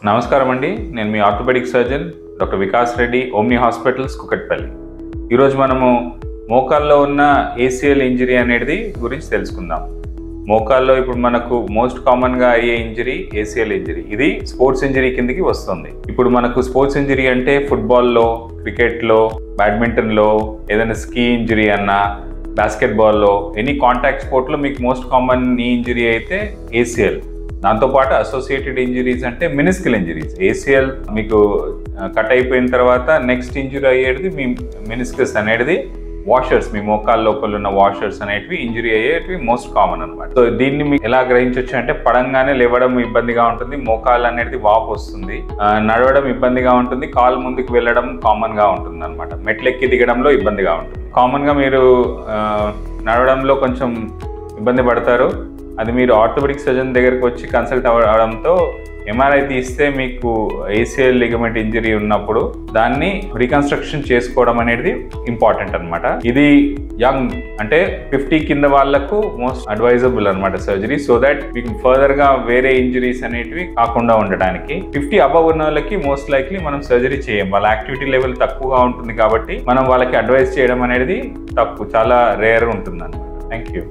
నమస్కారం అండి. నేను మీ orthopaedic surgeon doctor Vikas Reddy, Omni hospitals, Kukatpally. ఈరోజు మనము మోకాల్లో ఉన్న ఏసీఎల్ ఇంజరీ అనేది గురించి తెలుసుకుందాం. మోకాల్లో ఇప్పుడు మనకు మోస్ట్ కామన్గా అయ్యే ఇంజరీ ఏసీఎల్ ఇంజరీ. ఇది స్పోర్ట్స్ ఇంజరీ కిందకి వస్తుంది. ఇప్పుడు మనకు స్పోర్ట్స్ ఇంజరీ అంటే ఫుట్బాల్లో, క్రికెట్లో, బ్యాడ్మింటన్లో, ఏదైనా స్కీ ఇంజరీ అన్నా, బాస్కెట్బాల్లో, ఎనీ కాంటాక్ట్ స్పోర్ట్లో మీకు మోస్ట్ కామన్ నీ ఇంజరీ అయితే ఏసీఎల్. దాంతోపాటు అసోసియేటెడ్ ఇంజరీస్ అంటే మినిస్కల్ ఇంజరీస్. ఏసీఎల్ మీకు కట్ అయిపోయిన తర్వాత నెక్స్ట్ ఇంజరీ అయ్యేది మీ మినిస్కస్ అనేది వాషర్స్, మీ మోకాళ్ళ లోపల ఉన్న వాషర్స్ అనేటివి ఇంజరీ అయ్యేటివి మోస్ట్ కామన్ అనమాట. సో దీన్ని మీకు ఎలా గ్రహించవచ్చు అంటే పడంగానే లేవడం ఇబ్బందిగా ఉంటుంది, మోకాళ్ళు అనేది వాపు వస్తుంది, నడవడం ఇబ్బందిగా ఉంటుంది, కాలు ముందుకు వెళ్ళడం కామన్ గా ఉంటుంది అనమాట. మెట్లెక్కి దిగడంలో ఇబ్బందిగా ఉంటుంది. కామన్ గా మీరు నడవడంలో కొంచెం ఇబ్బంది పడతారు. అది మీరు ఆర్థోపెడిక్ సర్జన్ దగ్గరకు వచ్చి కన్సల్ట్ అవ్వడంతో ఎంఆర్ఐ తీస్తే మీకు ఏసీఎల్ లిగమెంట్ ఇంజరీ ఉన్నప్పుడు దాన్ని రీకన్స్ట్రక్షన్ చేసుకోవడం అనేది ఇంపార్టెంట్ అనమాట. ఇది యంగ్ అంటే 50 కింద వాళ్ళకు మోస్ట్ అడ్వైజబుల్ అనమాట సర్జరీ, సో దట్ మీకు ఫర్దర్ గా వేరే ఇంజరీస్ అనేటివి కాకుండా ఉండడానికి. 50 అబవ్ ఉన్న వాళ్ళకి మోస్ట్ లైక్లీ మనం సర్జరీ చేయం. వాళ్ళ యాక్టివిటీ లెవెల్ తక్కువగా ఉంటుంది కాబట్టి మనం వాళ్ళకి అడ్వైజ్ చేయడం అనేది తప్పు, చాలా రేర్ ఉంటుంది అనమాట. Thank you.